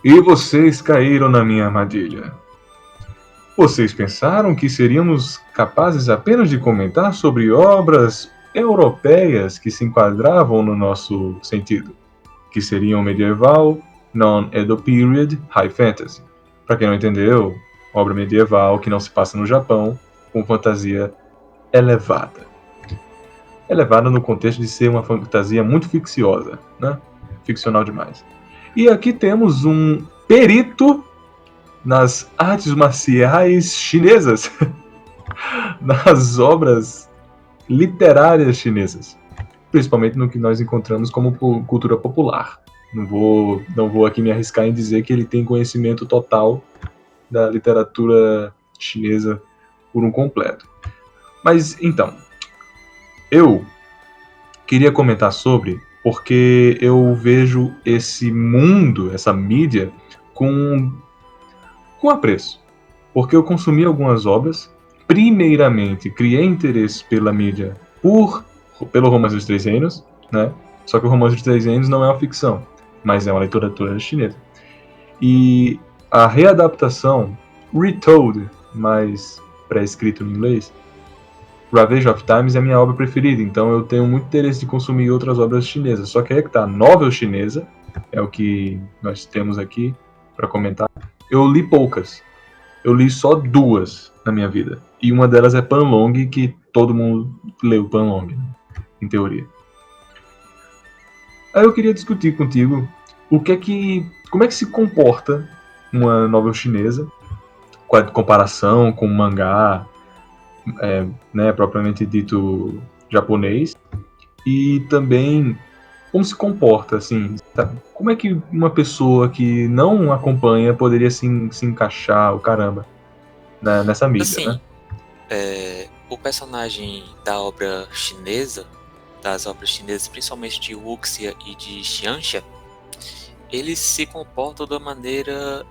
E vocês caíram na minha armadilha. Vocês pensaram que seríamos capazes apenas de comentar sobre obras europeias que se enquadravam no nosso sentido, que seriam medieval, non-Edo period, high fantasy. Para quem não entendeu, obra medieval que não se passa no Japão, com fantasia elevada. Elevada no contexto de ser uma fantasia muito ficciosa, né? Ficcional demais. E aqui temos um perito nas artes marciais chinesas, nas obras literárias chinesas, principalmente no que nós encontramos como cultura popular. Não vou aqui me arriscar em dizer que ele tem conhecimento total da literatura chinesa por um completo. Mas então, eu queria comentar sobre porque eu vejo esse mundo, essa mídia, com apreço. Porque eu consumi algumas obras, primeiramente criei interesse pela mídia pelo Romance dos Três Reinos, né? Só que o Romance dos Três Reinos não é uma ficção, mas é uma literatura chinesa. E a readaptação, retold, mas pré-escrito em inglês, Ravage of Times é a minha obra preferida, então eu tenho muito interesse de consumir outras obras chinesas. Só que aí é que tá, novel chinesa, é o que nós temos aqui para comentar. Eu li poucas, eu li só duas na minha vida. E uma delas é Panlong, que todo mundo leu Panlong, em teoria. Aí eu queria discutir contigo como é que se comporta uma novela chinesa, com a comparação com o mangá, né, propriamente dito japonês, e também como se comporta, assim, tá? Como é que uma pessoa que não acompanha poderia se encaixar, o caramba, nessa mídia, né? Assim, o personagem da obra chinesa, das obras chinesas, principalmente de Wuxia e de Xianxia, eles se comportam de uma maneira,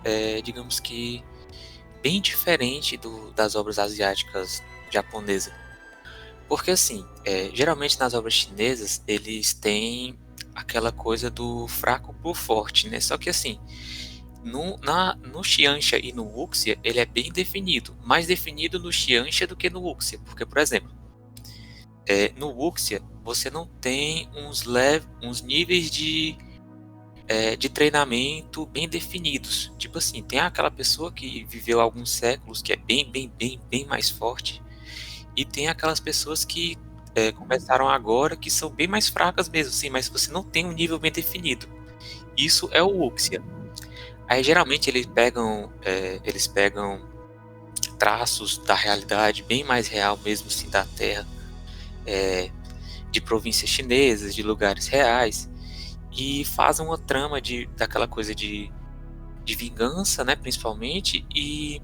digamos que, bem diferente das obras asiáticas japonesas. Porque assim, geralmente nas obras chinesas, eles têm aquela coisa do fraco pro forte, né? Só que assim, no Xianxia e no Wuxia, ele é bem definido. Mais definido no Xianxia do que no Wuxia. Porque, por exemplo, no Wuxia, você não tem uns níveis de treinamento bem definidos. Tipo assim, tem aquela pessoa que viveu alguns séculos, que é bem mais forte. E tem aquelas pessoas que começaram agora, que são bem mais fracas mesmo, sim, mas você não tem um nível bem definido. Isso é o Wuxia. Aí geralmente eles pegam traços da realidade bem mais real mesmo assim da Terra, de províncias chinesas, de lugares reais, e fazem uma trama daquela coisa de vingança, né, principalmente, e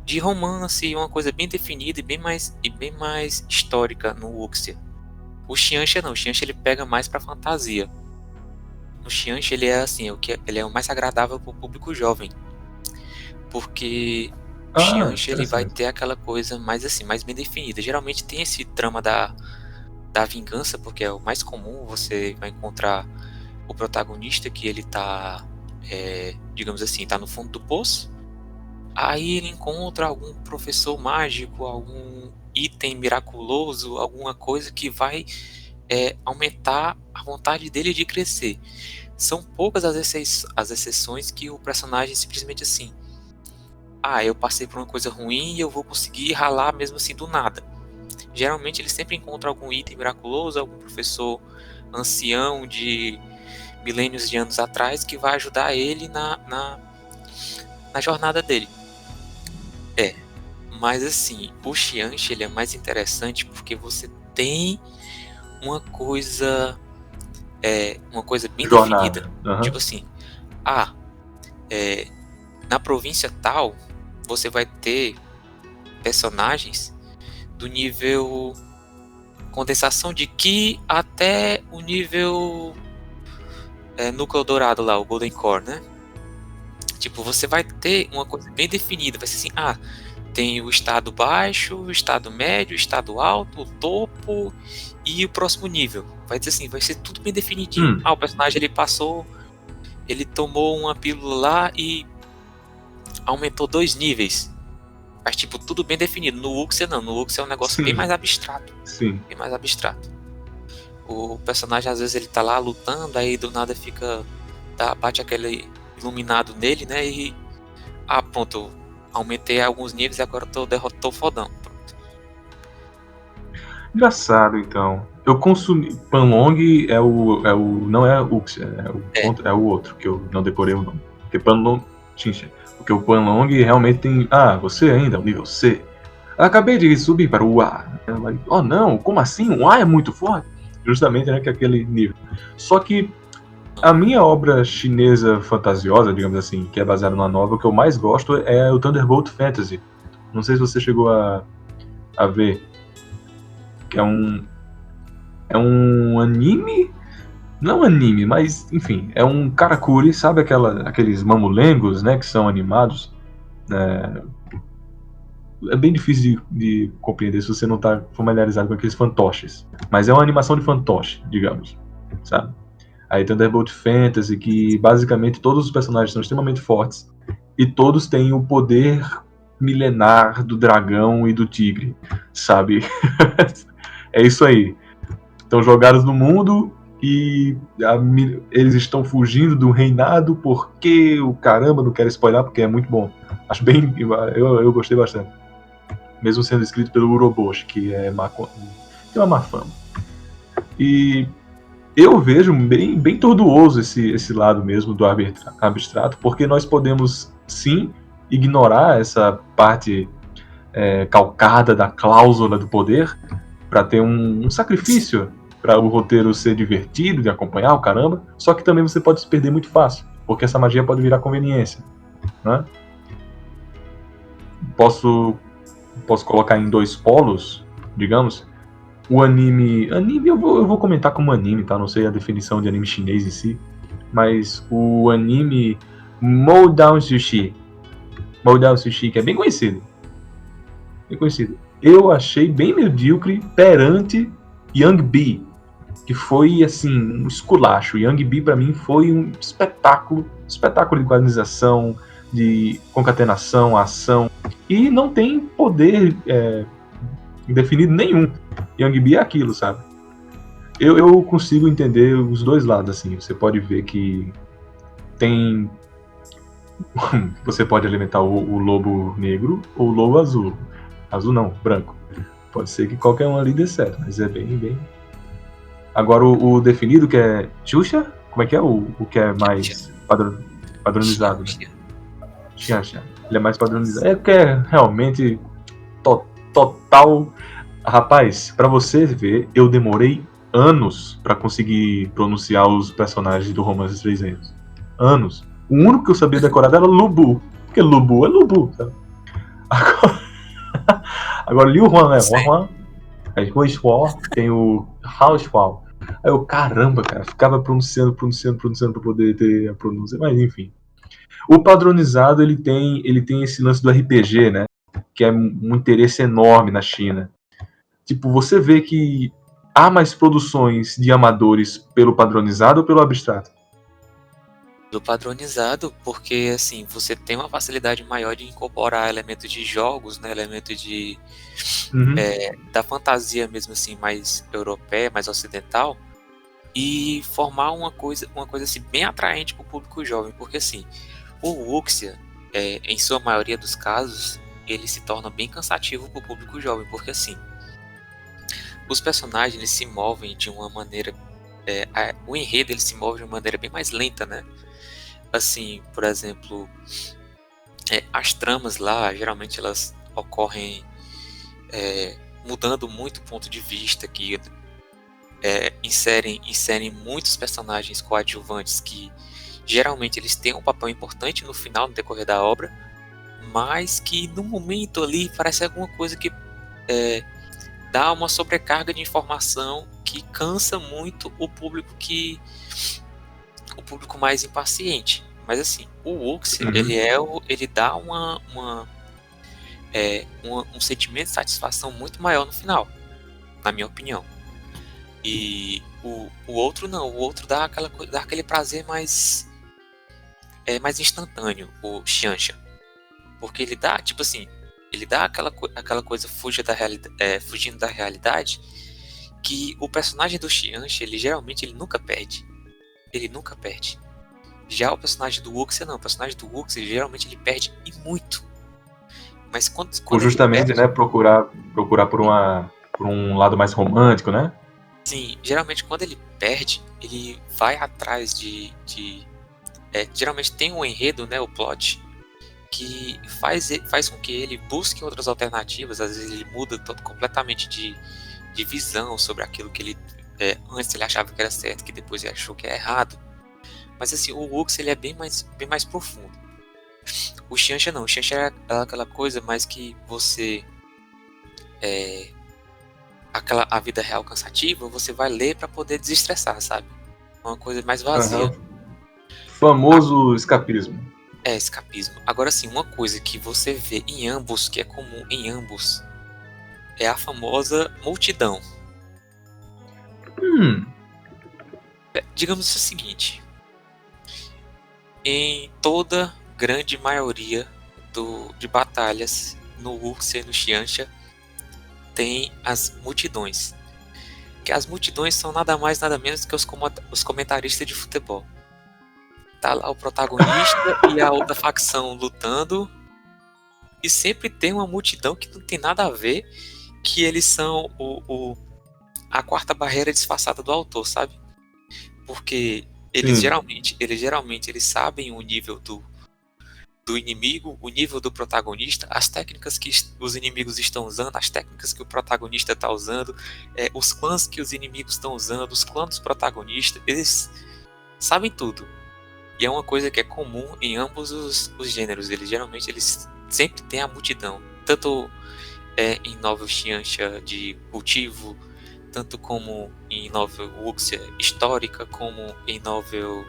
de romance, uma coisa bem definida e bem mais histórica no Wuxia. O Xianxia não, o Xianxia ele pega mais pra fantasia. No Xianxia ele é assim, ele é o mais agradável pro público jovem, porque o Ah, Xianxia ele vai interessante. ter aquela coisa mais assim, mais bem definida. Geralmente tem esse trama da vingança, porque é o mais comum, você vai encontrar o protagonista que ele tá, digamos assim, tá no fundo do poço. Aí ele encontra algum professor mágico, algum item miraculoso, alguma coisa que vai aumentar a vontade dele de crescer. São poucas as exceções que o personagem simplesmente assim, eu passei por uma coisa ruim e eu vou conseguir ralar mesmo assim do nada. Geralmente ele sempre encontra algum item miraculoso, algum professor ancião de milênios de anos atrás que vai ajudar ele na jornada dele. Mas assim, o Xianxia ele é mais interessante porque você tem uma coisa bem definida. Jornada. Uhum. Tipo assim, ah, na província tal, você vai ter personagens do nível condensação de Ki até o nível núcleo dourado lá, o Golden Core, né? Tipo, você vai ter uma coisa bem definida, vai ser assim, tem o estado baixo, o estado médio, o estado alto, o topo e o próximo nível. Vai dizer assim, vai ser tudo bem definidinho. O personagem ele passou ele tomou uma pílula lá e aumentou 2 níveis. Mas, tipo, tudo bem definido. No Wuxia, não. No Wuxia é um negócio bem Sim, mais abstrato. sim. Bem mais abstrato. O personagem, às vezes, ele tá lá lutando, aí do nada fica... bate aquele iluminado nele, né? E... pronto. Aumentei alguns níveis e agora tô fodão. Engraçado, então. Eu consumi. Panlong não é o Uxia, é o outro, que eu não decorei o nome. Porque Panlong. Xinxia. Porque o Panlong realmente tem. Você ainda é o nível C. Acabei de subir para o A. Oh não, como assim? O A é muito forte? Justamente, né, que é aquele nível. Só que a minha obra chinesa fantasiosa, digamos assim, que é baseada numa novel, que eu mais gosto é o Thunderbolt Fantasy. Não sei se você chegou a ver. Que é um anime? Não anime, mas enfim, é um karakuri, sabe aqueles mamulengos, né, que são animados? É bem difícil de compreender se você não está familiarizado com aqueles fantoches. Mas é uma animação de fantoche, digamos, sabe? Aí tem o Thunderbolt Fantasy, que basicamente todos os personagens são extremamente fortes e todos têm o poder milenar do dragão e do tigre, sabe? É isso aí. Estão jogados no mundo e eles estão fugindo do reinado porque o caramba, não quero spoiler porque é muito bom. Acho bem. Eu gostei bastante. Mesmo sendo escrito pelo Uroboshi, que tem uma má fama. E eu vejo bem tortuoso esse lado mesmo do abstrato, porque nós podemos sim ignorar essa parte calcada da cláusula do poder para ter um sacrifício para o roteiro ser divertido de acompanhar o caramba, só que também você pode se perder muito fácil, porque essa magia pode virar conveniência, né? Posso colocar em 2 polos, digamos. O anime eu vou comentar como anime, tá? Não sei a definição de anime chinês em si, mas o anime Moudown Sushi, que é bem conhecido, eu achei bem medíocre perante Young Bee, que foi assim um esculacho. Young Bee para mim foi um espetáculo de quadrinização, de concatenação, ação, e não tem poder definido nenhum. Young Bee é aquilo, sabe? Eu consigo entender os dois lados, assim. Você pode ver que tem. Você pode alimentar o lobo negro ou o lobo azul. Azul não, branco. Pode ser que qualquer um ali dê certo, mas é bem. Agora o definido, que é Xuxa? Como é que é o que é mais padronizado? Né? Xianxia. Ele é mais padronizado. É que é realmente total. Rapaz, pra você ver, eu demorei anos pra conseguir pronunciar os personagens do Romance dos Três Reinos. Anos. O único que eu sabia decorar era Lubu. Porque Lubu é Lubu, sabe? Agora Liu Huan é Huan. Aí o Shuo tem o Hao Shuo. Aí eu, caramba, cara, ficava pronunciando pra poder ter a pronúncia. Mas enfim. O padronizado, ele tem esse lance do RPG, né? Que é um interesse enorme na China. Tipo, você vê que há mais produções de amadores pelo padronizado ou pelo abstrato? Do padronizado, porque assim, você tem uma facilidade maior de incorporar elementos de jogos, né, elementos de da fantasia mesmo assim, mais europeia, mais ocidental, e formar uma coisa assim bem atraente para o público jovem, porque assim, o Wuxia, em sua maioria dos casos, ele se torna bem cansativo para o público jovem, porque assim, os personagens eles se movem de uma maneira, o enredo ele se move de uma maneira bem mais lenta, né? Assim, por exemplo, as tramas lá, geralmente elas ocorrem mudando muito o ponto de vista, que inserem muitos personagens coadjuvantes que geralmente eles têm um papel importante no final, no decorrer da obra, mas que no momento ali parece alguma coisa que dá uma sobrecarga de informação que cansa muito o público mais impaciente. Mas assim, o Wuxia, ele dá um sentimento de satisfação muito maior no final, na minha opinião. E o outro não, o outro dá aquele prazer mais é mais instantâneo, o Xianxia. Porque ele dá, tipo assim, ele dá aquela coisa fugindo da realidade, que o personagem do Xianxia, ele geralmente ele nunca perde. Ele nunca perde. Já o personagem do Wuxia não. O personagem do Wuxia, geralmente ele perde e muito. Mas Ou quando ele justamente, perde, né, procurar por um lado mais romântico, né? sim, geralmente quando ele perde, ele vai atrás geralmente tem um enredo, né, o plot, que faz com que ele busque outras alternativas. Às vezes ele muda completamente de visão sobre aquilo que ele antes ele achava que era certo, que depois ele achou que é errado. Mas assim, o Wuxia ele é bem mais profundo. O Xianxia não, o Xianxia é aquela coisa mais que você a vida real cansativa, você vai ler para poder desestressar, sabe? Uma coisa mais vazia. Uhum. Famoso escapismo. É escapismo. Agora sim, uma coisa que você vê em ambos, que é comum em ambos, é a famosa multidão. Digamos o seguinte: em toda grande maioria de batalhas no Wuxia e no Xianxia tem as multidões. Que as multidões são nada mais nada menos que os comentaristas de futebol. Tá lá o protagonista e a outra facção lutando, e sempre tem uma multidão que não tem nada a ver, que eles são a quarta barreira disfarçada do autor, sabe? Porque eles geralmente eles sabem o nível do inimigo, o nível do protagonista, as técnicas que os inimigos estão usando, as técnicas que o protagonista está usando, os clãs que os inimigos estão usando, os clãs dos protagonistas, eles sabem tudo. E é uma coisa que é comum em ambos os gêneros. Eles sempre têm a multidão. Tanto em novel Xianxia de cultivo, tanto como em novel Wuxia histórica, como em novel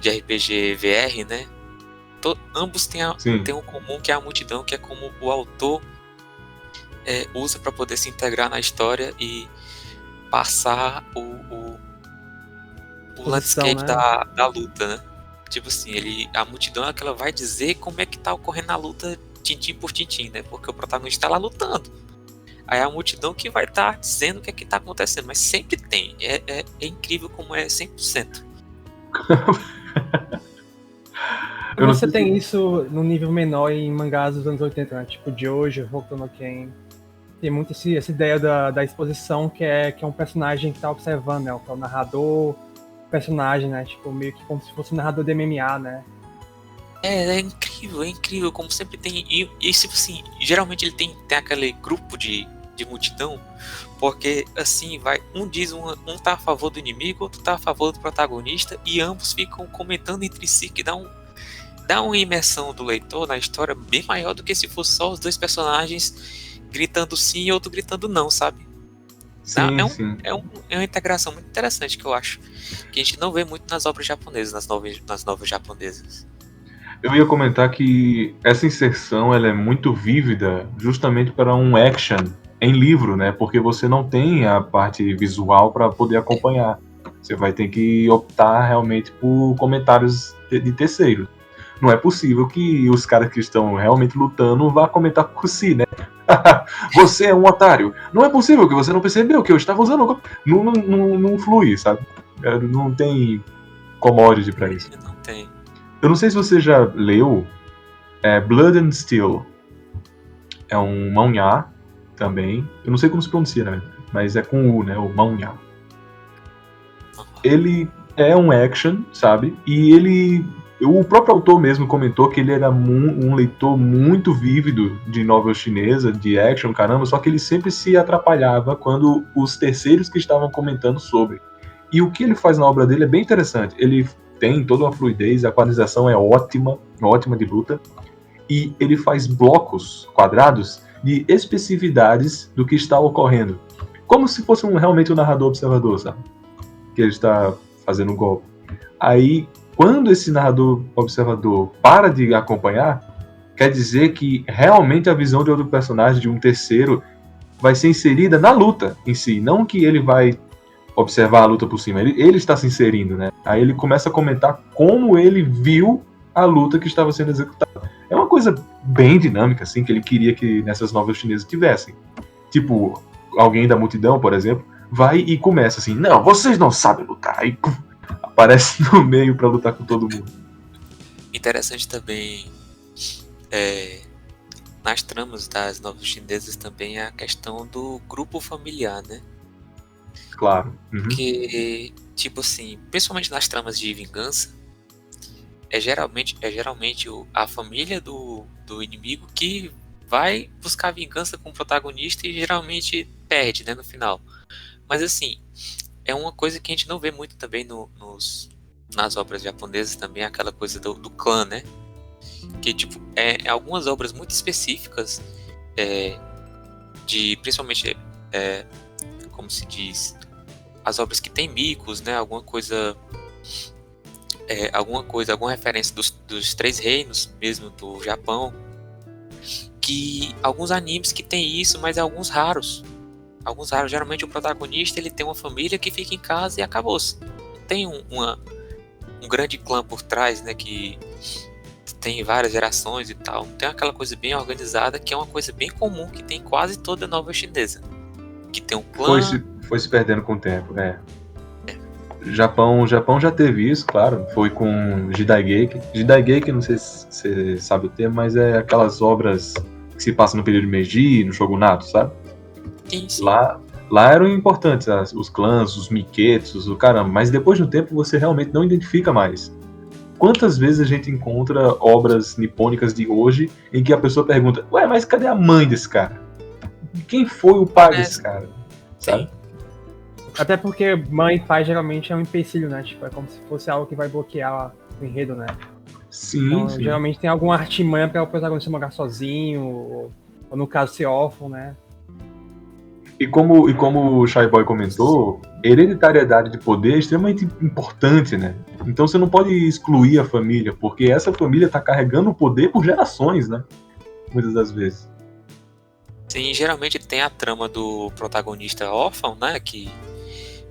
de RPG VR, né? Ambos têm um comum, que é a multidão, que é como o autor usa para poder se integrar na história e passar o landscape, né, da luta, né? Tipo assim, a multidão é que ela vai dizer como é que tá ocorrendo a luta tintim por tintim, né? Porque o protagonista tá lá lutando. Aí é a multidão que vai estar dizendo o que é que tá acontecendo, mas sempre tem. É incrível como é 100%. Você tem isso no nível menor em mangás dos anos 80, né? Tipo Jojo, Hokuto no Ken. Tem muito essa ideia da exposição, que é um personagem que tá observando, né? Que é o narrador, personagem, né? Tipo, meio que como se fosse um narrador de MMA, né? É incrível, como sempre tem. E tipo assim, geralmente ele tem aquele grupo de multidão, porque assim um tá a favor do inimigo, outro tá a favor do protagonista, e ambos ficam comentando entre si, que dá uma imersão do leitor na história bem maior do que se fosse só os dois personagens gritando sim e outro gritando não, sabe? Sim. É uma integração muito interessante, que eu acho que a gente não vê muito nas obras japonesas, nas novelas japonesas. Eu ia comentar que essa inserção ela é muito vívida justamente para um action em livro, né? Porque você não tem a parte visual para poder acompanhar. Você vai ter que optar realmente por comentários de terceiros. Não é possível que os caras que estão realmente lutando vá comentar por si, né? Você é um otário. Não é possível que você não percebeu que eu estava usando. Não flui, sabe? Não tem commodity para isso. Não tem. Eu não sei se você já leu Blood and Steel. É um mangá também. Eu não sei como se pronuncia, né? Mas é com U, né? O mangá. Ele é um action, sabe? E o próprio autor mesmo comentou que ele era um leitor muito vívido de novel chinesa, de action, caramba, só que ele sempre se atrapalhava quando os terceiros que estavam comentando sobre. E o que ele faz na obra dele é bem interessante. Ele tem toda uma fluidez, a quadrização é ótima de luta, e ele faz blocos quadrados de especificidades do que está ocorrendo. Como se fosse realmente um narrador observador, sabe? Que ele está fazendo um golpe. Aí, quando esse narrador observador para de acompanhar, quer dizer que realmente a visão de outro personagem, de um terceiro, vai ser inserida na luta em si, não que ele vai observar a luta por cima. Ele está se inserindo, né? Aí ele começa a comentar como ele viu a luta que estava sendo executada. É uma coisa bem dinâmica, assim, que ele queria que nessas novelas chinesas tivessem. Tipo, alguém da multidão, por exemplo, vai e começa assim, não, vocês não sabem lutar. Aí pum, aparece no meio pra lutar com todo mundo. Interessante também, nas tramas das novelas chinesas também é a questão do grupo familiar, né? Claro. Uhum. Que, tipo assim, principalmente nas tramas de vingança, é geralmente a família do inimigo que vai buscar vingança com o protagonista e geralmente perde, né, no final. Mas assim, é uma coisa que a gente não vê muito também nas obras japonesas também, aquela coisa do clã, né? Que tipo, algumas obras muito específicas, principalmente, como se diz, as obras que tem micos, né? Alguma referência dos Três Reinos, mesmo do Japão, que alguns animes que tem isso, mas alguns raros. Geralmente o protagonista ele tem uma família que fica em casa e acabou-se. Não tem um grande clã por trás, né? Que tem várias gerações e tal. Não tem aquela coisa bem organizada, que é uma coisa bem comum que tem em quase toda a novela chinesa. Que tem um clã. Foi se perdendo com o tempo, Japão já teve isso, claro. Foi com Jidaigeki. Jidaigeki, não sei se você sabe o termo, mas é aquelas obras que se passam no período Meiji, no Shogunato, sabe? Sim. Lá eram importantes os clãs, os miquetos, o caramba. Mas depois de um tempo você realmente não identifica mais. Quantas vezes a gente encontra obras nipônicas de hoje em que a pessoa pergunta, ué, mas cadê a mãe desse cara? Quem foi o pai desse cara? Sabe? Sim. Até porque mãe e pai geralmente é um empecilho, né? Tipo, é como se fosse algo que vai bloquear o enredo, né? Sim, então, sim. Geralmente tem alguma artimanha para o protagonista morar sozinho, ou no caso ser órfão, né? E como o Shy Boy comentou, hereditariedade de poder é extremamente importante, né? Então você não pode excluir a família, porque essa família tá carregando o poder por gerações, né? Muitas das vezes. Sim, geralmente tem a trama do protagonista órfão, né? Que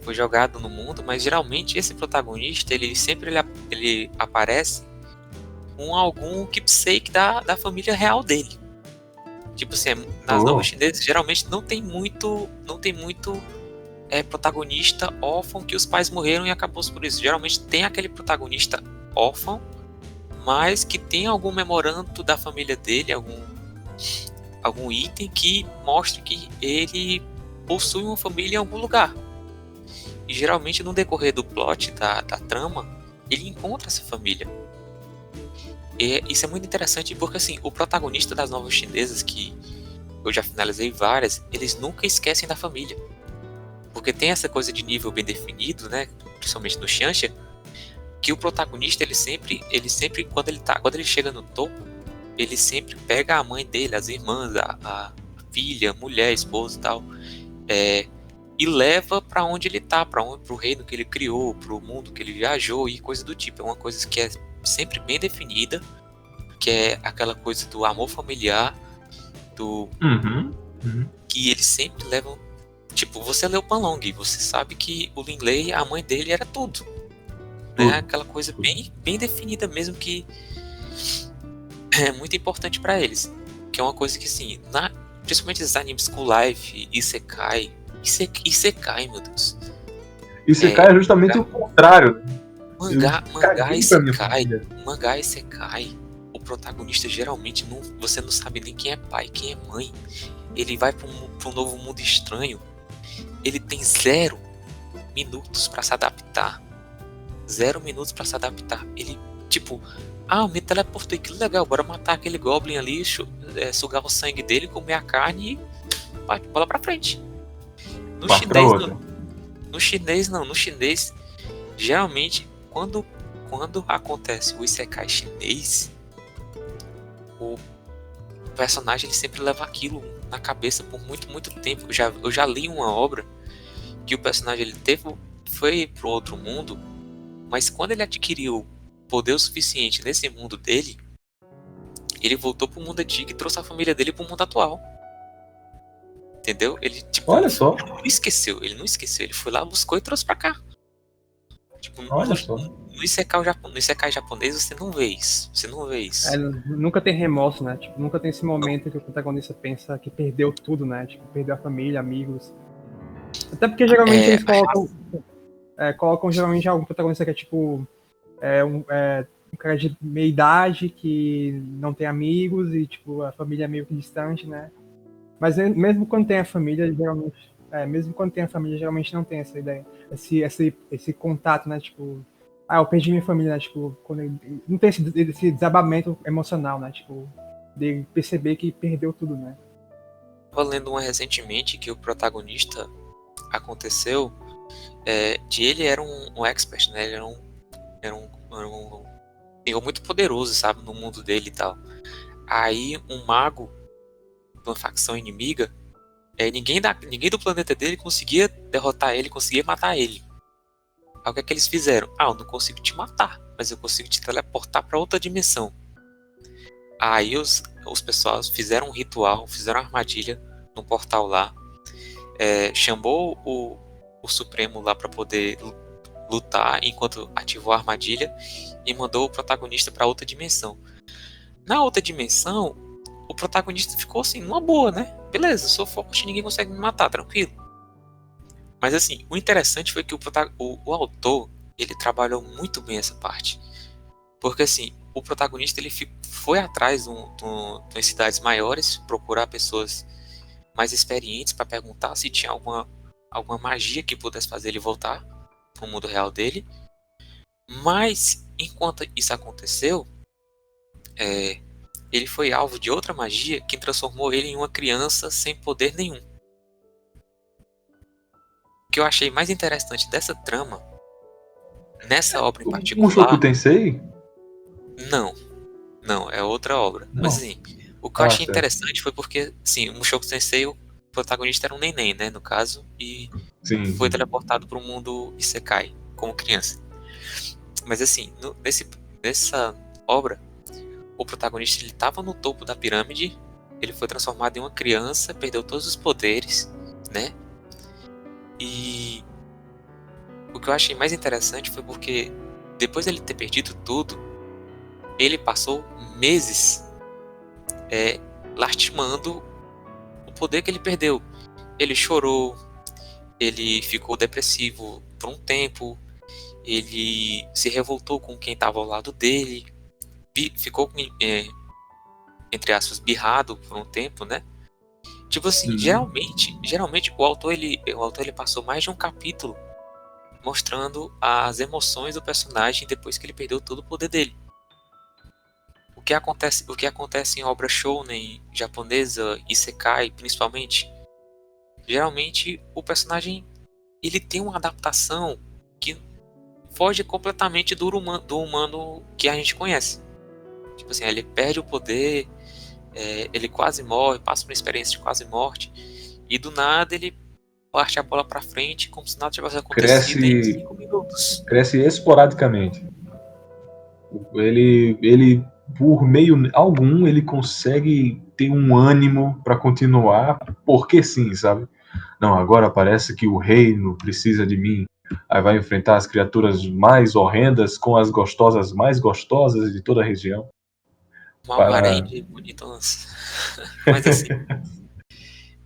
foi jogado no mundo, mas geralmente esse protagonista, ele sempre aparece com algum keepsake da família real dele. Tipo assim, nas novelas chinesas geralmente não tem muito protagonista órfão que os pais morreram e acabou por isso. Geralmente tem aquele protagonista órfão, mas que tem algum memorando da família dele, algum item que mostre que ele possui uma família em algum lugar. E geralmente no decorrer do plot da trama, ele encontra essa família. E isso é muito interessante porque assim, o protagonista das novelas chinesas, que eu já finalizei várias, eles nunca esquecem da família. Porque tem essa coisa de nível bem definido, né? Principalmente no Xianxia, que o protagonista ele sempre quando ele chega no topo, ele sempre pega a mãe dele, as irmãs, a filha, mulher, esposa e tal, e leva para onde ele tá, pro reino que ele criou, pro mundo que ele viajou e coisa do tipo. É uma coisa que é sempre bem definida, que é aquela coisa do amor familiar, que eles sempre levam. Tipo, você leu Panlong, você sabe que o Linley, a mãe dele era tudo, né? Aquela coisa bem definida mesmo, que é muito importante para eles, que é uma coisa que assim, principalmente esses animes School Life, Isekai, meu Deus. Isekai é justamente o contrário. Mangá Isekai, o protagonista geralmente você não sabe nem quem é pai, quem é mãe. Ele vai para um novo mundo estranho. Ele tem 0 minutos para se adaptar. 0 minutos para se adaptar. Ele, tipo, me teleportei, que legal, bora matar aquele Goblin ali, sugar o sangue dele, comer a carne e bola pra frente. No chinês, geralmente, quando acontece o Isekai chinês, o personagem ele sempre leva aquilo na cabeça por muito, muito tempo. Eu já li uma obra que o personagem ele foi pro outro mundo, mas quando ele adquiriu poder o suficiente nesse mundo dele, ele voltou pro mundo antigo e trouxe a família dele pro mundo atual. Entendeu? Ele, tipo, Olha só, não esqueceu, ele foi lá, buscou e trouxe pra cá. Tipo, olha só. no Isekai japonês você não vê isso. Você não vê isso. Nunca tem remorso, né? Tipo, nunca tem esse momento que o protagonista pensa que perdeu tudo, né? Tipo, perdeu a família, amigos. Até porque geralmente eles colocam geralmente algum protagonista que é tipo um cara de meia idade que não tem amigos e tipo a família é meio que distante, né? Mas mesmo quando tem a família, geralmente não tem essa ideia, esse contato, né? Tipo, eu perdi minha família, né? Tipo, não tem esse desabamento emocional, né? Tipo, de perceber que perdeu tudo, né? Tava lendo uma recentemente que o protagonista aconteceu de ele era um expert, né? Ele era um senhor muito poderoso, sabe, no mundo dele e tal. Aí um mago de uma facção inimiga, ninguém do planeta dele conseguia derrotar ele, conseguia matar ele. Aí o que é que eles fizeram? Eu não consigo te matar, mas eu consigo te teleportar para outra dimensão. Aí os pessoal fizeram um ritual, fizeram uma armadilha num portal lá, chamou o Supremo lá para poder lutar enquanto ativou a armadilha e mandou o protagonista para outra dimensão. Na outra dimensão, o protagonista ficou assim, numa boa, né? Beleza, eu sou forte, ninguém consegue me matar, tranquilo. Mas assim, o interessante foi que o autor, ele trabalhou muito bem essa parte. Porque assim, o protagonista ele foi atrás de cidades maiores, procurar pessoas mais experientes para perguntar se tinha alguma magia que pudesse fazer ele voltar para o mundo real dele. Mas, enquanto isso aconteceu, ele foi alvo de outra magia que transformou ele em uma criança sem poder nenhum. O que eu achei mais interessante dessa trama, nessa obra em Mushoku particular, Tensei? não, é outra obra. Não. Mas assim, o que eu achei certo. interessante foi porque, assim, o Mushoku Tensei, o protagonista era um neném, né, no caso, e foi teleportado para o mundo Isekai, como criança. Mas assim, nessa obra, o protagonista ele estava no topo da pirâmide, ele foi transformado em uma criança, perdeu todos os poderes, né? E o que eu achei mais interessante foi porque depois de ele ter perdido tudo, ele passou meses lastimando o poder que ele perdeu. Ele chorou, ele ficou depressivo por um tempo, ele se revoltou com quem estava ao lado dele, ficou entre aspas, birrado por um tempo, né? Tipo assim, geralmente o autor ele passou mais de um capítulo mostrando as emoções do personagem depois que ele perdeu todo o poder dele. O que acontece em obra shounen japonesa, isekai principalmente, geralmente o personagem ele tem uma adaptação que foge completamente do humano que a gente conhece. Tipo assim, ele perde o poder, ele quase morre, passa por uma experiência de quase morte, e do nada ele parte a bola pra frente como se nada tivesse acontecido em 5 minutos. Cresce esporadicamente. Ele por meio algum, ele consegue ter um ânimo para continuar, porque sim, sabe? Não, agora parece que o reino precisa de mim. Aí vai enfrentar as criaturas mais horrendas com as gostosas mais gostosas de toda a região. Uma alvarém de bonitonas. Mas assim,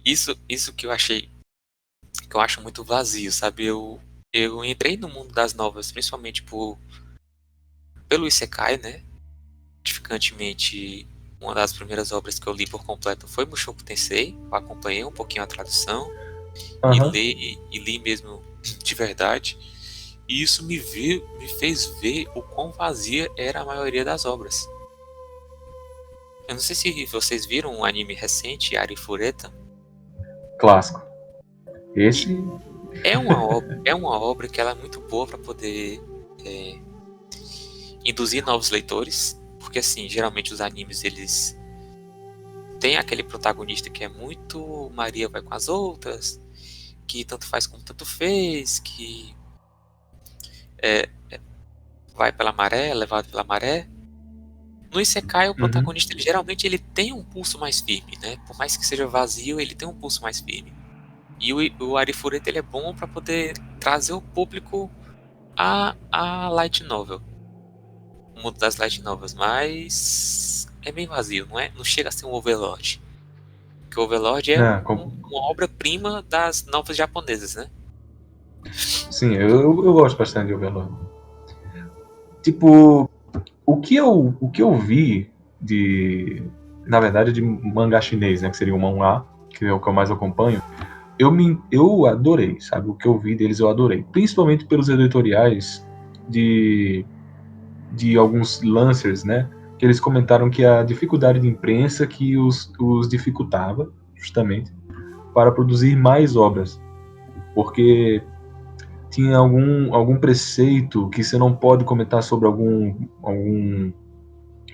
isso que eu acho muito vazio, sabe? Eu entrei no mundo das novas, principalmente pelo Isekai, né? Edificantemente, uma das primeiras obras que eu li por completo foi Mushoku Tensei. Eu acompanhei um pouquinho a tradução e li mesmo de verdade. E isso me fez ver o quão vazia era a maioria das obras. Eu não sei se vocês viram um anime recente, Arifureta. Clássico. Esse é uma obra que ela é muito boa para poder induzir novos leitores, porque assim, geralmente os animes eles têm aquele protagonista que é muito Maria vai com as outras, que tanto faz como tanto fez, que vai pela maré, levado pela maré. No Isekai, o protagonista, geralmente ele tem um pulso mais firme, né? Por mais que seja vazio, ele tem um pulso mais firme. E o Arifureta, ele é bom para poder trazer o público a light novel. O mundo das light novels, mas é bem vazio, não é? Não chega a ser um Overlord. Porque o Overlord é uma obra-prima das novas japonesas, né? Sim, eu gosto bastante de Overlord. Tipo, o que eu vi na verdade, de mangá chinês, né, que seria o manhwa, que é o que eu mais acompanho, eu adorei, sabe? O que eu vi deles eu adorei. Principalmente pelos editoriais de alguns lancers, né? Que eles comentaram que a dificuldade de imprensa que os dificultava, justamente, para produzir mais obras. Porque tinha algum preceito que você não pode comentar sobre algum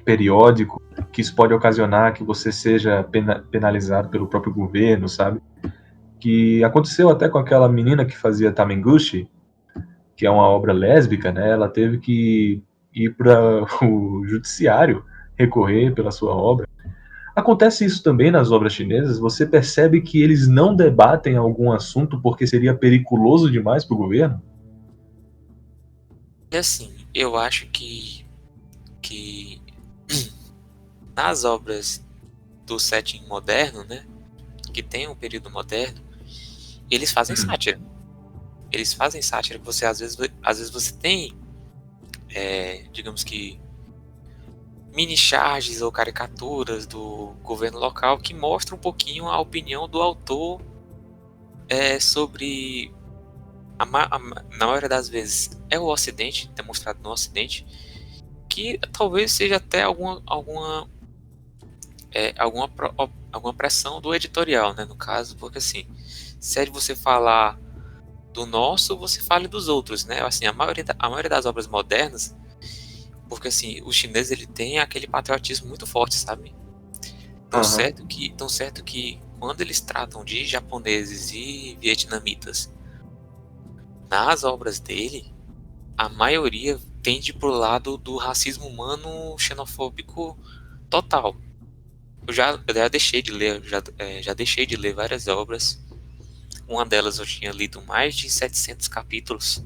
periódico, que isso pode ocasionar que você seja penalizado pelo próprio governo, sabe? Que aconteceu até com aquela menina que fazia Tamengushi, que é uma obra lésbica, né? Ela teve que ir para o judiciário recorrer pela sua obra. Acontece isso também nas obras chinesas? Você percebe que eles não debatem algum assunto porque seria periculoso demais para o governo? E assim, eu acho que nas obras do setting moderno, né, que tem um período moderno, eles fazem sátira. Eles fazem sátira que você às vezes você tem, digamos que mini charges ou caricaturas do governo local que mostram um pouquinho a opinião do autor sobre na maioria das vezes é o Ocidente, demonstrado no Ocidente, que talvez seja até alguma pressão do editorial, né, no caso, porque assim, se é de você falar do nosso, você fale dos outros, né? Assim, a maioria das obras modernas, porque assim, o chinês ele tem aquele patriotismo muito forte, sabe? Tão certo que quando eles tratam de japoneses e vietnamitas nas obras dele, a maioria tende pro lado do racismo humano xenofóbico total. Eu já deixei de ler, já deixei de ler várias obras. Uma delas eu tinha lido mais de 700 capítulos.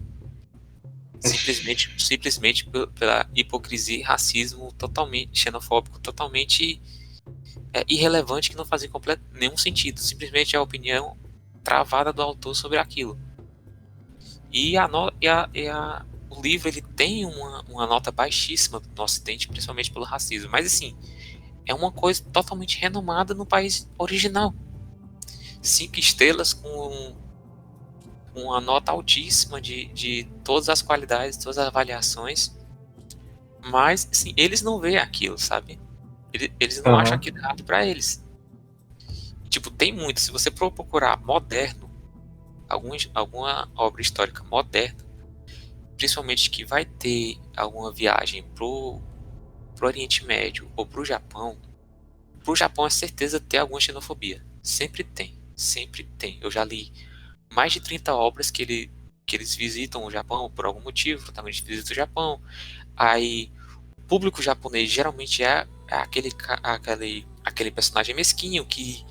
Simplesmente pela hipocrisia e racismo totalmente xenofóbico, totalmente irrelevante, que não fazia nenhum sentido. Simplesmente a opinião travada do autor sobre aquilo. O livro ele tem uma nota baixíssima no Ocidente, principalmente pelo racismo. Mas assim, é uma coisa totalmente renomada no país original. 5 estrelas com uma nota altíssima de todas as qualidades, todas as avaliações. Mas assim, eles não veem aquilo, sabe? Eles não acham aquilo errado pra eles. Tipo, tem muito. Se você for procurar moderno, alguma obra histórica moderna, principalmente que vai ter alguma viagem pro Oriente Médio ou pro Japão é certeza ter alguma xenofobia. Sempre tem. Sempre tem. Eu já li mais de 30 obras que eles visitam o Japão por algum motivo, o protagonista visita o Japão. Aí, o público japonês geralmente é aquele personagem mesquinho que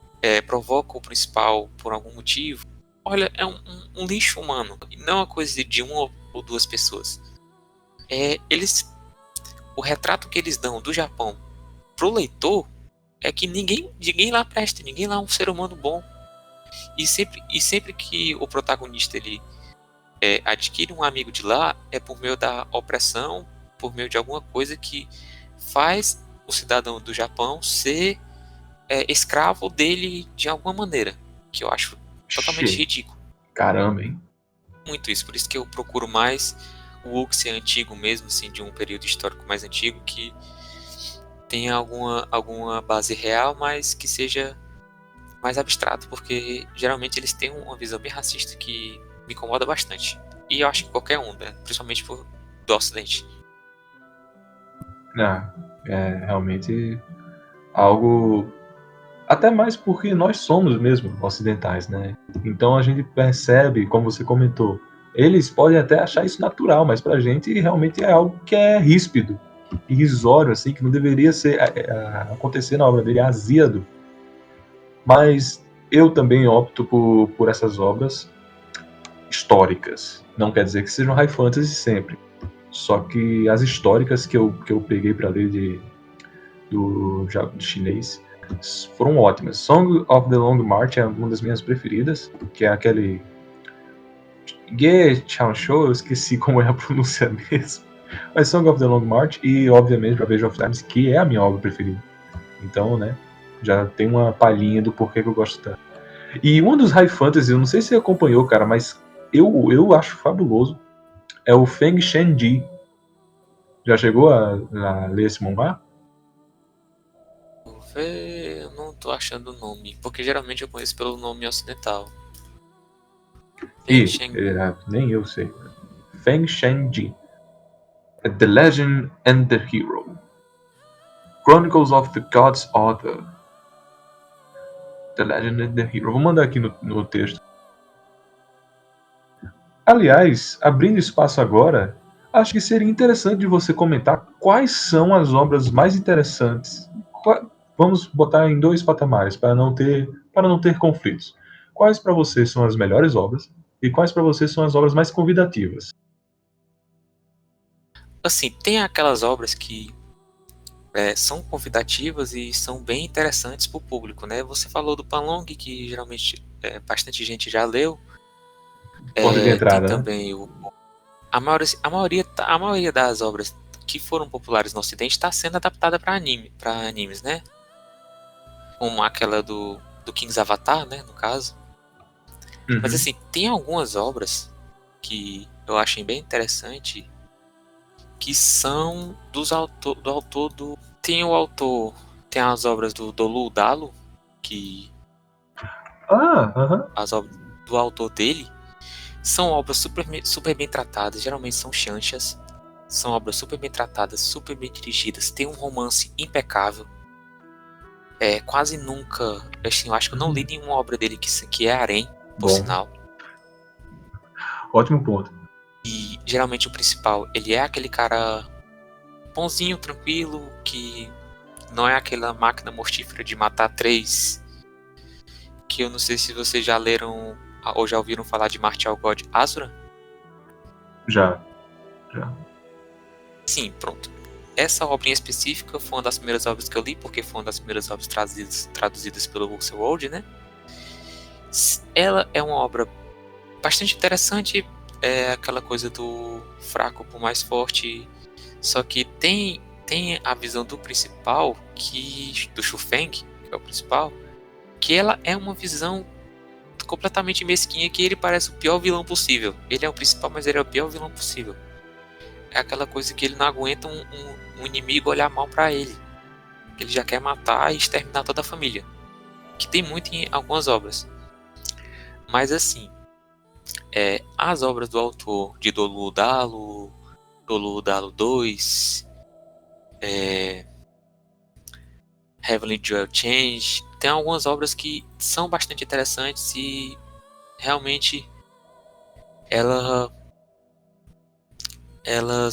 provoca o principal por algum motivo. Olha, é um lixo humano. Não é uma coisa de uma ou duas pessoas. O retrato que eles dão do Japão pro leitor é que ninguém lá presta, ninguém lá é um ser humano bom. E sempre que o protagonista ele adquire um amigo de lá, é por meio da opressão, por meio de alguma coisa que faz o cidadão do Japão ser escravo dele de alguma maneira, que eu acho totalmente ridículo. Caramba, hein? Muito isso, por isso que eu procuro mais o Wuxia antigo mesmo, assim, de um período histórico mais antigo, que tenha alguma base real, mas que seja mais abstrato, porque geralmente eles têm uma visão bem racista que me incomoda bastante. E eu acho que qualquer um, né? Principalmente do Ocidente. É realmente algo. Até mais porque nós somos mesmo ocidentais, né? Então a gente percebe, como você comentou, eles podem até achar isso natural, mas pra gente realmente é algo que é ríspido. irrisório, assim, que não deveria acontecer na obra dele, é Asíado. Mas eu também opto por essas obras históricas. Não quer dizer que sejam high fantasy sempre. Só que as históricas que eu peguei para ler de chinês foram ótimas. Song of the Long March é uma das minhas preferidas, que é aquele Ge Chansho, eu esqueci como é a pronúncia mesmo. Mas Song of the Long March e, obviamente, Ravage of Times, que é a minha obra preferida. Então, né, já tem uma palhinha do porquê que eu gosto tanto. E um dos high fantasy, eu não sei se você acompanhou, cara, mas eu acho fabuloso, é o Feng Shenji. Já chegou a ler esse mangá? Vou ver, eu não tô achando o nome, porque geralmente eu conheço pelo nome ocidental. Nem eu sei. Feng Shenji. The Legend and the Hero. Chronicles of the God's Author. The Legend and the Hero. Vou mandar aqui no texto. Aliás, abrindo espaço agora, acho que seria interessante de você comentar quais são as obras mais interessantes. Vamos botar em 2 patamares para não ter conflitos. Quais para você são as melhores obras e quais para você são as obras mais convidativas? Assim, tem aquelas obras que são convidativas e são bem interessantes para o público, né? Você falou do Panlong, que geralmente bastante gente já leu. Porta de entrada, tem também a maioria das obras que foram populares no Ocidente está sendo adaptada para animes, né? Como aquela do King's Avatar, né? No caso. Uhum. Mas assim, tem algumas obras que eu achei bem interessante, que são do autor do... Tem o autor, tem as obras do Dolu Dalo, que as obras do autor dele são obras super bem tratadas, geralmente são chanchas, são obras super bem tratadas, super bem dirigidas, tem um romance impecável. Quase nunca, assim, eu acho que eu não li nenhuma obra dele que é harém, por sinal. Ótimo ponto. E geralmente o principal, ele é aquele cara bonzinho, tranquilo, que não é aquela máquina mortífera de matar 3, que eu não sei se vocês já leram ou já ouviram falar de Martial God Asura. Já. Sim, pronto. Essa obra em específica foi uma das primeiras obras que eu li, porque foi uma das primeiras obras traduzidas pelo World, né? Ela é uma obra bastante interessante, é aquela coisa do fraco por mais forte, só que tem a visão do principal, do Xu Feng, que é o principal, que ela é uma visão completamente mesquinha, que ele parece o pior vilão possível. Ele é o principal, mas ele é o pior vilão possível. É aquela coisa que ele não aguenta um inimigo olhar mal pra ele. Ele já quer matar e exterminar toda a família. Que tem muito em algumas obras. Mas assim, as obras do autor de Dolu Dalo 2, Heavenly Jewel Change, tem algumas obras que são bastante interessantes e realmente elas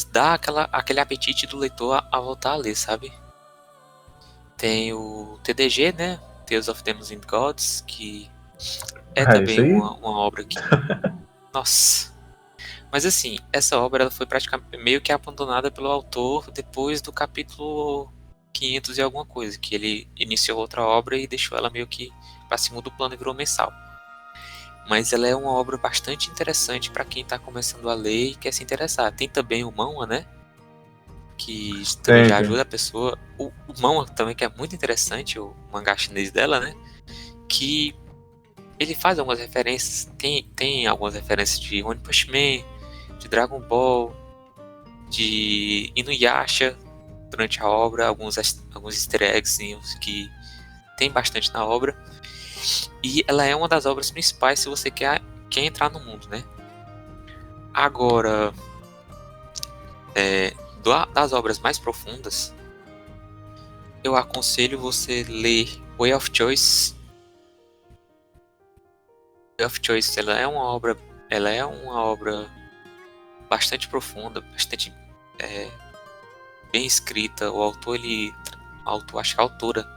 dão aquele apetite do leitor a voltar a ler, sabe? Tem o TDG, né? Tales of Demons and Gods, que é também uma obra que... Nossa! Mas assim, essa obra ela foi praticamente meio que abandonada pelo autor depois do capítulo 500 e alguma coisa, que ele iniciou outra obra e deixou ela meio que para cima do plano e virou mensal. Mas ela é uma obra bastante interessante para quem está começando a ler e quer se interessar. Tem também o Manhwa, né? Que também já ajuda a pessoa. O Manhwa também, que é muito interessante, o mangá chinês dela, né? Que ele faz algumas referências. Tem algumas referências de One Punch Man, de Dragon Ball, de Inuyasha durante a obra, alguns easter eggs que tem bastante na obra. E ela é uma das obras principais se você quer entrar no mundo, né? Agora, das obras mais profundas, eu aconselho você ler Way of Choice. Way of Choice, ela é uma obra bastante profunda, bastante bem escrita. O autor, acho que a autora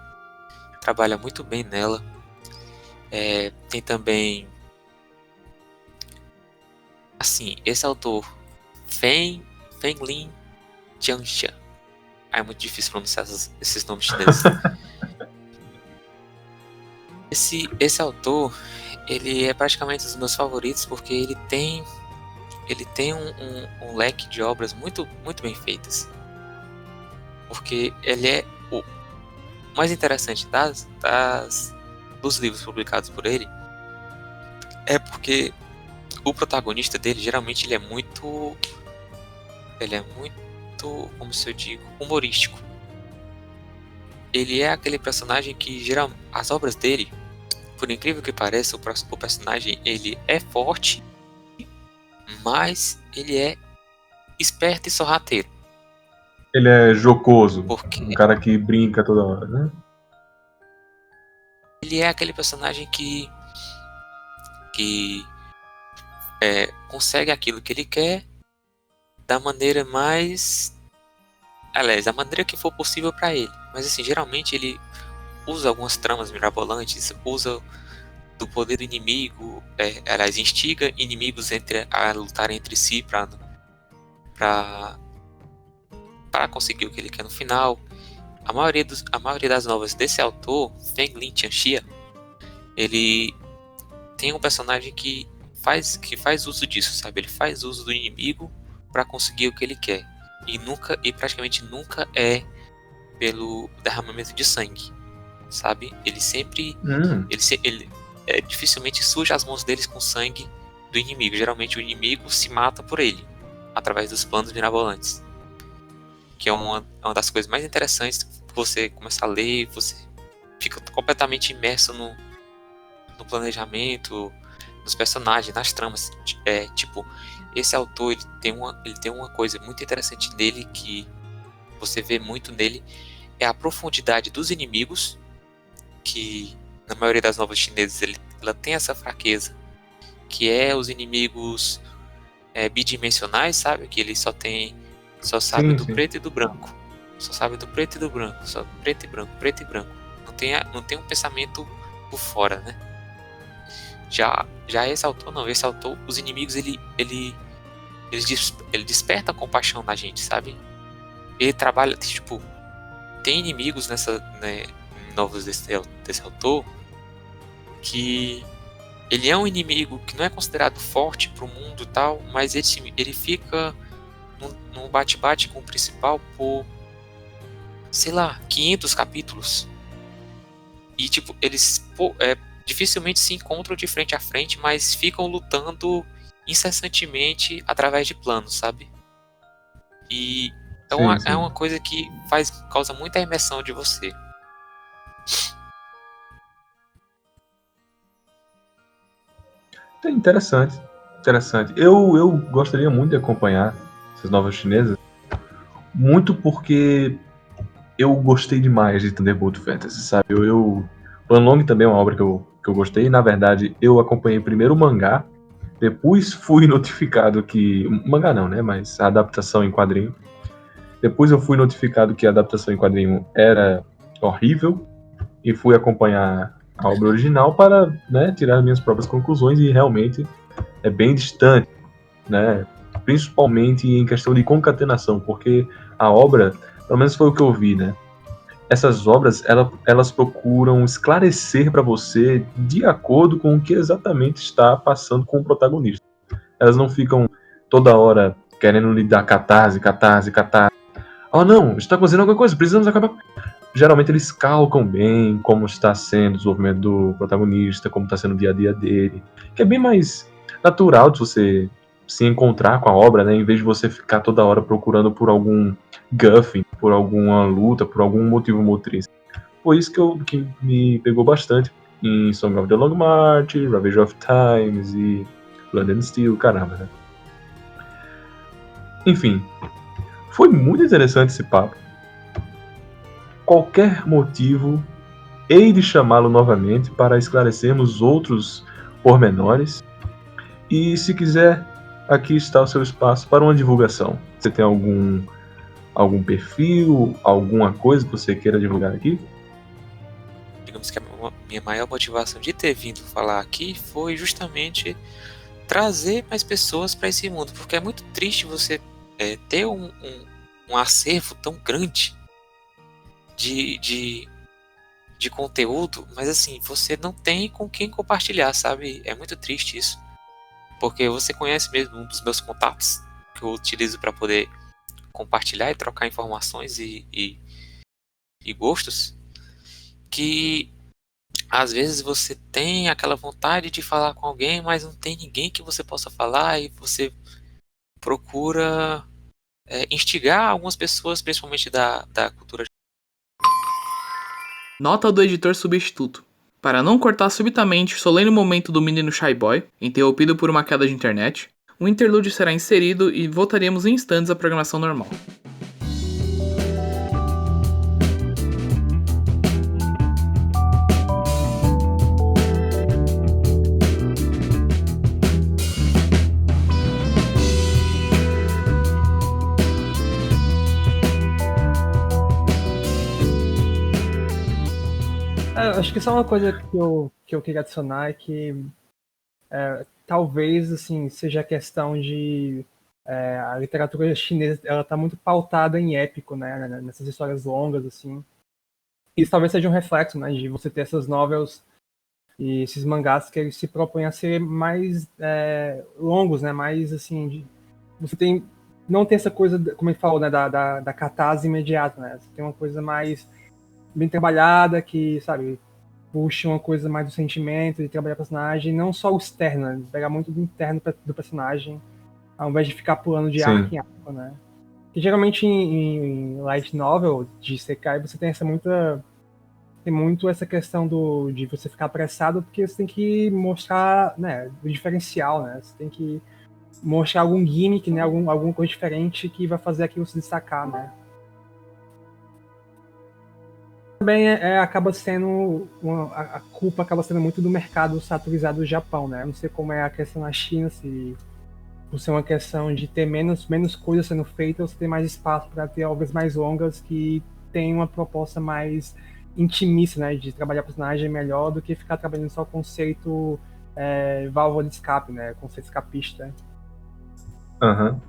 trabalha muito bem nela. Tem também, assim, esse autor, Fenglin Jianxia. É muito difícil pronunciar esses nomes chineses. Esse autor, ele é praticamente um dos meus favoritos porque ele tem um leque de obras muito, muito bem feitas. Porque ele é o mais interessante dos livros publicados por ele, é porque o protagonista dele, geralmente, ele é muito, como se eu digo, humorístico. Ele é aquele personagem que, as obras dele, por incrível que pareça, o personagem, ele é forte, mas ele é esperto e sorrateiro. Ele é jocoso, Porque um cara que brinca toda hora, né? ele é aquele personagem que consegue aquilo que ele quer da maneira mais... Aliás, da maneira que for possível para ele. Mas assim, geralmente ele usa algumas tramas mirabolantes, usa do poder do inimigo, aliás, instiga inimigos a lutarem entre si para conseguir o que ele quer no final. A maioria das novelas desse autor, Fenglin Jianxia, ele tem um personagem que faz uso disso, sabe? Ele faz uso do inimigo para conseguir o que ele quer. E praticamente nunca é pelo derramamento de sangue, sabe? Ele sempre... Ele dificilmente suja as mãos deles com sangue do inimigo. Geralmente o inimigo se mata por ele, através dos planos mirabolantes. Que é uma das coisas mais interessantes. Você começa a ler, você fica completamente imerso no planejamento, nos personagens, nas tramas. Tipo, esse autor, ele tem uma coisa muito interessante nele, que você vê muito nele, é a profundidade dos inimigos, que na maioria das novelas chinesas ela tem essa fraqueza, que é os inimigos bidimensionais, sabe? Que ele só sabe do preto e do branco. Só sabe do preto e do branco. Só preto e branco, preto e branco. Não tem um pensamento por fora, né? Já esse autor não. Esse autor, os inimigos, ele desperta a compaixão na gente, sabe? Ele trabalha, tipo, tem inimigos novos desse autor, que ele é um inimigo que não é considerado forte pro mundo e tal, mas ele fica num bate-bate com o principal por, sei lá, 500 capítulos. E, tipo, eles dificilmente se encontram de frente a frente, mas ficam lutando incessantemente através de planos, sabe? E é uma coisa que causa muita imersão de você. Interessante. Eu gostaria muito de acompanhar essas novas chinesas, muito porque eu gostei demais de Thunderbolt Fantasy, sabe? Long também é uma obra que eu gostei. Na verdade, eu acompanhei primeiro o mangá, depois fui notificado que... Mangá não, né? Mas a adaptação em quadrinho. Depois eu fui notificado que a adaptação em quadrinho era horrível e fui acompanhar a obra original para, né, tirar minhas próprias conclusões, e realmente é bem distante, né? Principalmente em questão de concatenação, porque a obra, pelo menos foi o que eu vi, né? Essas obras, elas procuram esclarecer para você de acordo com o que exatamente está passando com o protagonista. Elas não ficam toda hora querendo lhe dar catarse. Oh não, está acontecendo alguma coisa, precisamos acabar. Geralmente eles calcam bem como está sendo o desenvolvimento do protagonista, como está sendo o dia a dia dele, que é bem mais natural de você se encontrar com a obra, né, em vez de você ficar toda hora procurando por algum guffin, por alguma luta, por algum motivo motriz. Foi isso que me pegou bastante em Song of the Long March, Ravage of Times e Blood and Steel, caramba, né? Enfim, foi muito interessante esse papo. Qualquer motivo, hei de chamá-lo novamente para esclarecermos outros pormenores. E se quiser, aqui está o seu espaço para uma divulgação. Você tem algum algum perfil, alguma coisa que você queira divulgar aqui? Digamos que a minha maior motivação de ter vindo falar aqui foi justamente trazer mais pessoas para esse mundo, porque é muito triste você ter um acervo tão grande de conteúdo, mas assim, você não tem com quem compartilhar, sabe? É muito triste isso, porque você conhece mesmo um dos meus contatos que eu utilizo para poder compartilhar e trocar informações e gostos, que às vezes você tem aquela vontade de falar com alguém, mas não tem ninguém que você possa falar e você procura instigar algumas pessoas, principalmente da cultura. Nota do editor substituto. Para não cortar subitamente o solene momento do menino Shy Boy, interrompido por uma queda de internet, um interlúdio será inserido e voltaremos em instantes à programação normal. Acho que só uma coisa que eu queria adicionar é que talvez assim seja a questão de a literatura chinesa, ela está muito pautada em épico, né, nessas histórias longas assim. Isso talvez seja um reflexo, né, de você ter essas novels e esses mangás que eles se propõem a ser mais longos, né, mais assim, você não tem essa coisa, como ele falou, né, da catarse imediata, né, você tem uma coisa mais bem trabalhada que, sabe, puxa uma coisa mais do sentimento, de trabalhar o personagem, não só o externo, né, pegar muito do interno do personagem, ao invés de ficar pulando de arco em arco, né. E geralmente em light novel de Isekai você tem muito essa questão de você ficar apressado, porque você tem que mostrar, né, o diferencial, né, você tem que mostrar algum gimmick, né, alguma coisa diferente que vai fazer aquilo se destacar, né. Também acaba sendo a culpa acaba sendo muito do mercado saturizado do Japão, né? Eu não sei como é a questão na China, se por ser uma questão de ter menos coisas sendo feitas, você tem mais espaço para ter obras mais longas que tem uma proposta mais intimista, né? De trabalhar personagem melhor do que ficar trabalhando só o conceito válvula de escape, né? Conceito escapista. Uhum.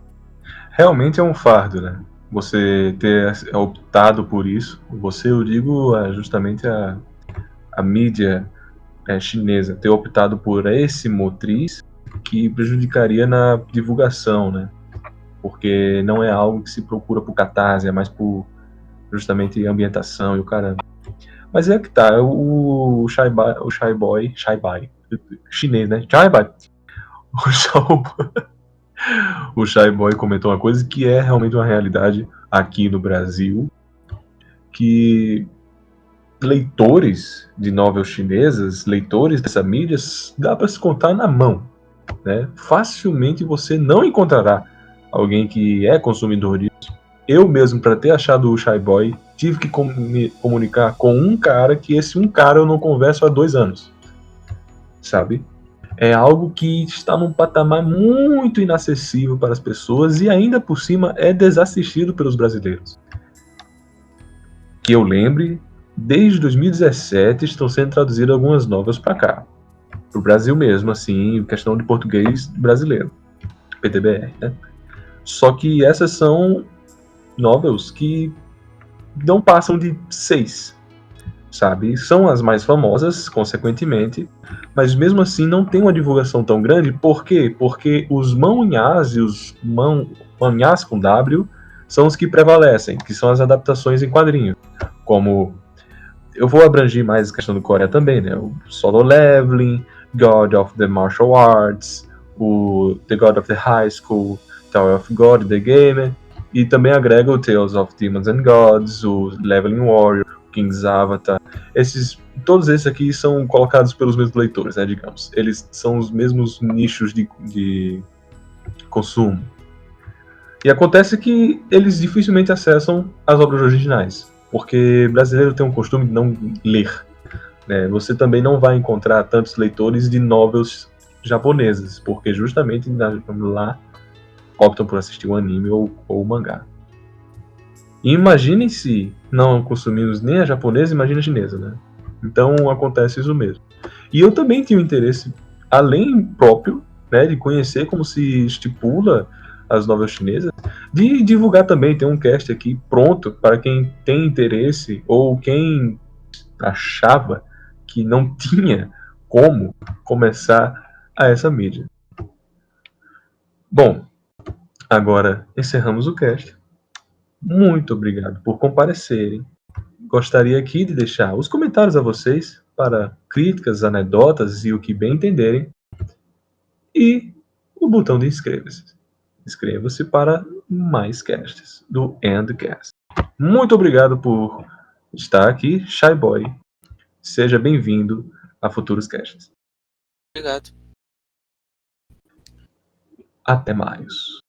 Realmente é um fardo, né? Você ter optado por isso. Você, eu digo, justamente a mídia chinesa ter optado por esse motriz que prejudicaria na divulgação, né? Porque não é algo que se procura por catarse, é mais por justamente ambientação e o caramba. Mas é que tá, o Shy Boy, chinês, né? Shy Boy. O Shy Boy comentou uma coisa que é realmente uma realidade aqui no Brasil, que leitores de novelas chinesas, leitores dessa mídia, dá para se contar na mão, né? Facilmente você não encontrará alguém que é consumidor disso. Eu mesmo, para ter achado o Shy Boy, tive que me comunicar com um cara que esse um cara eu não converso há 2 anos, sabe? É algo que está num patamar muito inacessível para as pessoas e ainda por cima é desassistido pelos brasileiros. Que eu lembre, desde 2017 estão sendo traduzidas algumas novelas para cá, para o Brasil mesmo, assim, questão de português brasileiro, PTBR, né? Só que essas são novelas que não passam de 6, sabe? São as mais famosas, consequentemente, mas mesmo assim não tem uma divulgação tão grande. Por quê? Porque os manhwas e os manhwas com W são os que prevalecem, que são as adaptações em quadrinho. Como eu vou abranger mais a questão do Coreia também, né? O Solo Leveling, God of the Martial Arts, o The God of the High School, Tower of God, The Game, e também agrega o Tales of Demons and Gods, o Leveling Warrior, King's Avatar. Todos esses aqui são colocados pelos mesmos leitores, né, digamos. Eles são os mesmos nichos de consumo. E acontece que eles dificilmente acessam as obras originais, porque brasileiro tem um costume de não ler, né? Você também não vai encontrar tantos leitores de novelas japonesas, porque justamente lá optam por assistir o anime ou o mangá. E imagine se não consumimos nem a japonesa, imagina a chinesa, né? Então acontece isso mesmo. E eu também tinha um interesse, além próprio, né, de conhecer como se estipula as novelas chinesas, de divulgar também. Tem um cast aqui pronto para quem tem interesse ou quem achava que não tinha como começar a essa mídia. Bom, agora encerramos o cast. Muito obrigado por comparecerem. Gostaria aqui de deixar os comentários a vocês para críticas, anedotas e o que bem entenderem. E o botão de inscreva-se. Inscreva-se para mais casts do Endcast. Muito obrigado por estar aqui, Shy Boy. Seja bem-vindo a futuros casts. Obrigado. Até mais.